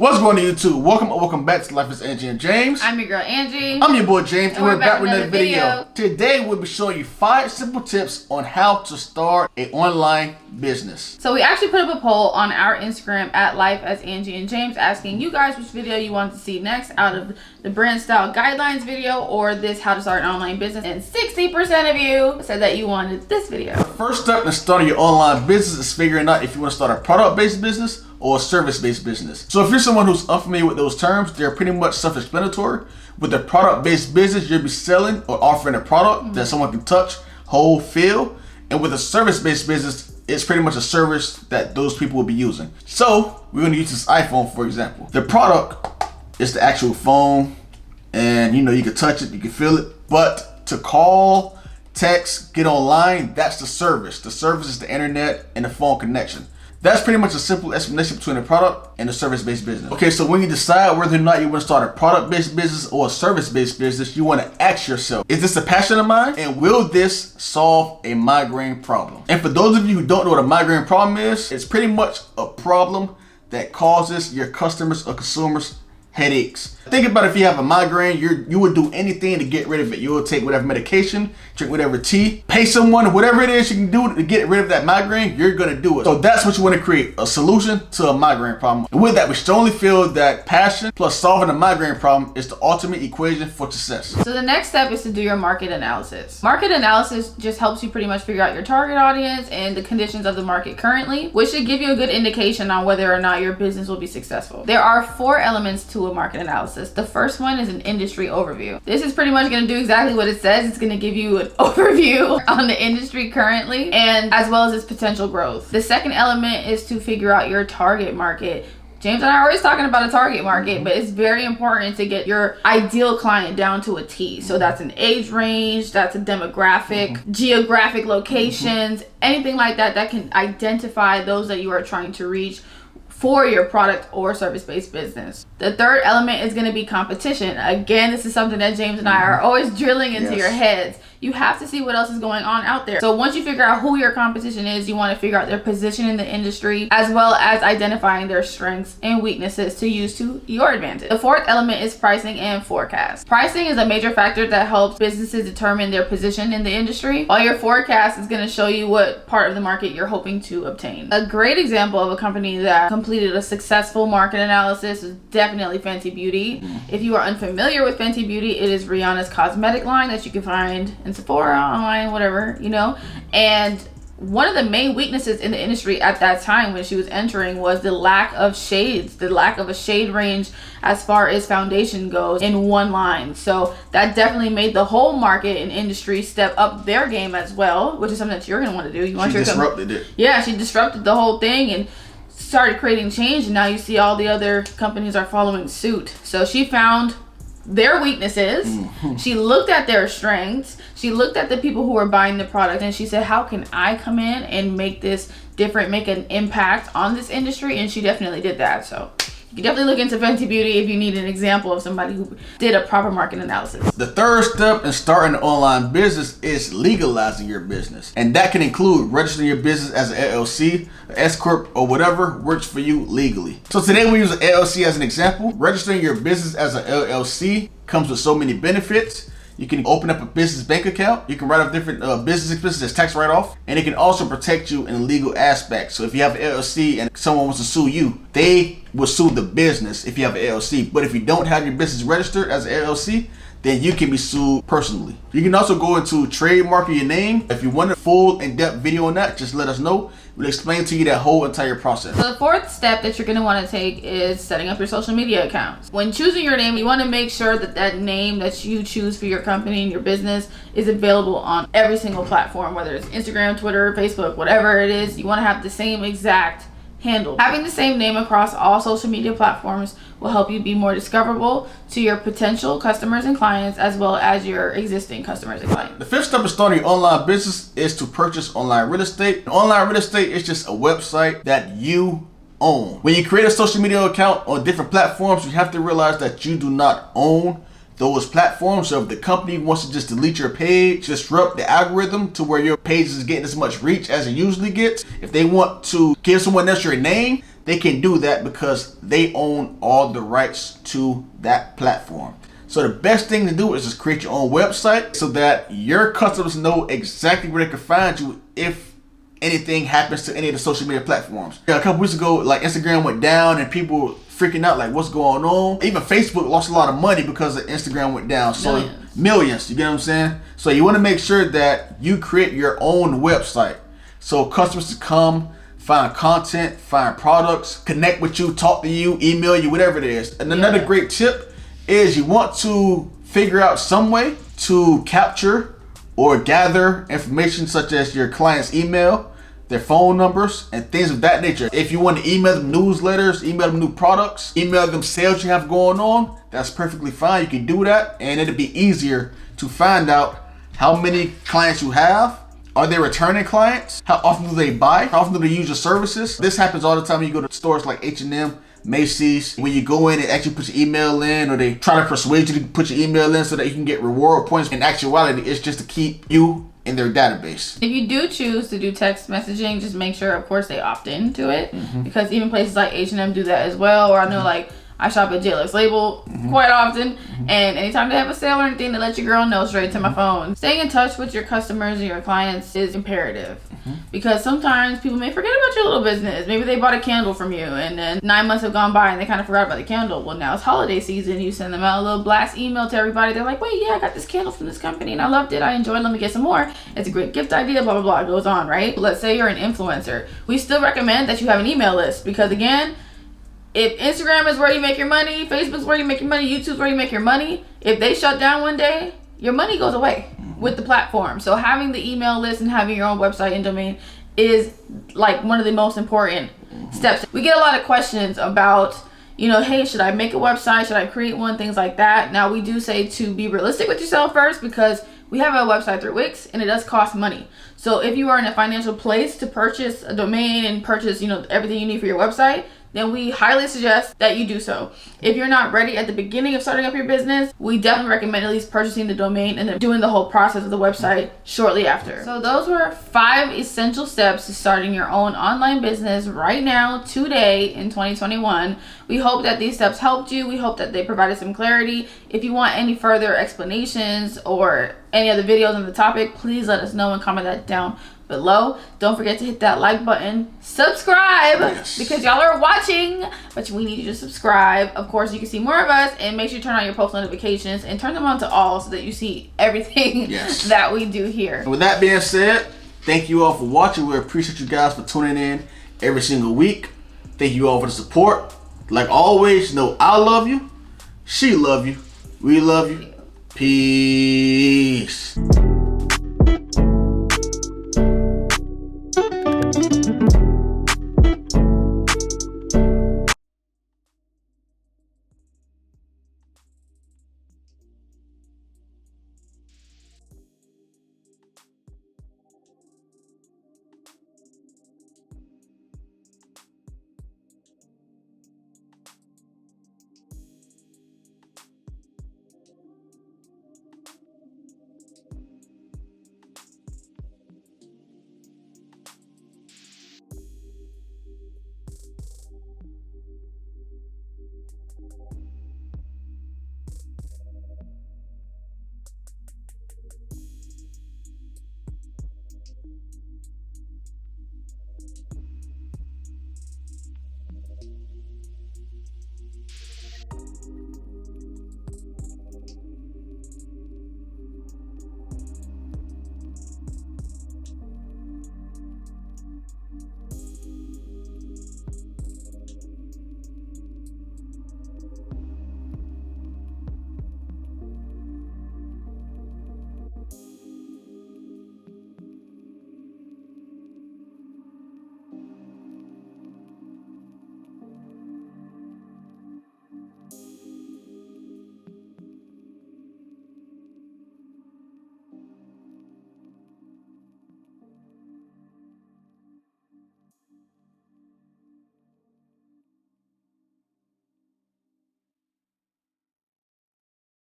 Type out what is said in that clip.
What's going on YouTube? Welcome back to Life is Angie and James. I'm your girl Angie. I'm your boy James, and we're back with another video. Today we'll be showing you 5 simple tips on how to start an online business. So we actually put up a poll on our Instagram at Life as Angie and James, asking you guys which video you want to see next out of the brand style guidelines video or this how to start an online business, and 60% of you said that you wanted this video. First step in starting your online business is figuring out if you want to start a product-based business or a service-based business. So if you're someone who's unfamiliar with those terms, they're pretty much self-explanatory. With a product-based business, you'll be selling or offering a product that someone can touch, hold, feel. And with a service-based business, it's pretty much a service that those people will be using. So we're gonna use this iPhone, for example. The product is the actual phone, and you can touch it, you can feel it. But to call, text, get online, that's the service. The service is the internet and the phone connection. That's pretty much a simple explanation between a product and a service-based business. Okay, so when you decide whether or not you want to start a product-based business or a service-based business, you want to ask yourself, is this a passion of mine? And will this solve a migraine problem? And for those of you who don't know what a migraine problem is, it's pretty much a problem that causes your customers or consumers headaches. Think about if you have a migraine, you would do anything to get rid of it. You will take whatever medication, drink whatever tea, pay someone, whatever it is you can do to get rid of that migraine, you're gonna do it. So that's what you want to create, a solution to a migraine problem. And with that, we strongly feel that passion plus solving a migraine problem is the ultimate equation for success. So the next step is to do your market analysis. Market analysis just helps you pretty much figure out your target audience and the conditions of the market currently, which should give you a good indication on whether or not your business will be successful. There are 4 elements to a market analysis. The first one is an industry overview. This is pretty much going to do exactly what it says. It's going to give you an overview on the industry currently and as well as its potential growth. The second element is to figure out your target market. James and I are always talking about a target market, but it's very important to get your ideal client down to a T. So that's an age range, that's a demographic, geographic locations, anything like that that can identify those that you are trying to reach for your product or service-based business. The third element is going to be competition. Again, this is something that James and I are always drilling into your heads. You have to see what else is going on out there. So once you figure out who your competition is, you want to figure out their position in the industry, as well as identifying their strengths and weaknesses to use to your advantage. The fourth element is pricing and forecast. Pricing is a major factor that helps businesses determine their position in the industry, while your forecast is going to show you what part of the market you're hoping to obtain. A great example of a company that completed a successful market analysis is definitely Fenty Beauty. If you are unfamiliar with Fenty Beauty, it is Rihanna's cosmetic line that you can find in Sephora, online, whatever, and one of the main weaknesses in the industry at that time when she was entering was the lack of shades, the lack of a shade range as far as foundation goes in one line. So that definitely made the whole market and industry step up their game as well, which is something that you're going to want to do. She disrupted it. Yeah, she disrupted the whole thing and started creating change, and now you see all the other companies are following suit. So she found their weaknesses, she looked at their strengths, she looked at the people who were buying the product, and she said, how can I come in and make this different, make an impact on this industry? And she definitely did that. So you can definitely look into Fenty Beauty if you need an example of somebody who did a proper market analysis. The third step in starting an online business is legalizing your business. And that can include registering your business as an LLC, an S-Corp, or whatever works for you legally. So today we use an LLC as an example. Registering your business as an LLC comes with so many benefits. You can open up a business bank account. You can write off different business expenses as tax write-off. And it can also protect you in legal aspects. So if you have an LLC and someone wants to sue you, they will sue the business if you have an LLC. But if you don't have your business registered as an LLC, then you can be sued personally. You can also go into trademarking your name. If you want a full in-depth video on that, just let us know. We'll explain to you that whole entire process. So the fourth step that you're going to want to take is setting up your social media accounts. When choosing your name, you want to make sure that that name that you choose for your company and your business is available on every single platform, whether it's Instagram, Twitter, Facebook, whatever it is. You want to have the same exact handle. Having the same name across all social media platforms will help you be more discoverable to your potential customers and clients, as well as your existing customers and clients. The fifth step in starting your online business is to purchase online real estate. Online real estate is just a website that you own. When you create a social media account on different platforms, you have to realize that you do not own those platforms. So if the company wants to just delete your page, disrupt the algorithm to where your page is getting as much reach as it usually gets, if they want to give someone else your name, they can do that because they own all the rights to that platform. So the best thing to do is just create your own website so that your customers know exactly where they can find you if anything happens to any of the social media platforms. A couple weeks ago, like Instagram went down and people freaking out like what's going on. Even Facebook lost a lot of money because Instagram went down. So millions, you get what I'm saying? So you want to make sure that you create your own website so customers can come, find content, find products, connect with you, talk to you, email you, whatever it is. And another great tip is you want to figure out some way to capture or gather information such as your client's email, their phone numbers, and things of that nature. If you want to email them newsletters, email them new products, email them sales you have going on, that's perfectly fine. You can do that, and it'll be easier to find out how many clients you have. Are they returning clients? How often do they buy? How often do they use your services? This happens all the time when you go to stores like H&M, Macy's. When you go in, it actually puts your email in, or they try to persuade you to put your email in so that you can get reward points. In actuality, it's just to keep you in their database. If you do choose to do text messaging, just make sure, of course, they opt into it, because even places like H&M do that as well. Or I know, like, I shop at JLX Label quite often, and anytime they have a sale or anything, they let your girl know straight to my phone. Staying in touch with your customers and your clients is imperative, because sometimes people may forget about your little business. Maybe they bought a candle from you, and then 9 months have gone by and they kind of forgot about the candle. Well, now it's holiday season. You send them out a little blast email to everybody. They're like, wait, yeah, I got this candle from this company and I loved it. I enjoyed it. Let me get some more. It's a great gift idea, blah, blah, blah. It goes on, right? Let's say you're an influencer. We still recommend that you have an email list, because again, if Instagram is where you make your money, Facebook's where you make your money, YouTube's where you make your money, if they shut down one day, your money goes away with the platform. So having the email list and having your own website and domain is like one of the most important steps. We get a lot of questions about, you know, hey, should I make a website? Should I create one? Things like that. Now, we do say to be realistic with yourself first, because we have a website through Wix and it does cost money. So if you are in a financial place to purchase a domain and purchase, you know, everything you need for your website, then we highly suggest that you do so. If you're not ready at the beginning of starting up your business, we definitely recommend at least purchasing the domain and then doing the whole process of the website shortly after. So those were 5 essential steps to starting your own online business right now, today in 2021. We hope that these steps helped you. We hope that they provided some clarity. If you want any further explanations or any other videos on the topic, please let us know and comment that down below. Don't forget to hit that like button, subscribe, because y'all are watching, but we need you to subscribe. Of course, you can see more of us, and make sure you turn on your post notifications and turn them on to all so that you see everything that we do here. With that being said, thank you all for watching. We appreciate you guys for tuning in every single week. Thank you all for the support. Like always, know I love you, she love you, we love you. Peace.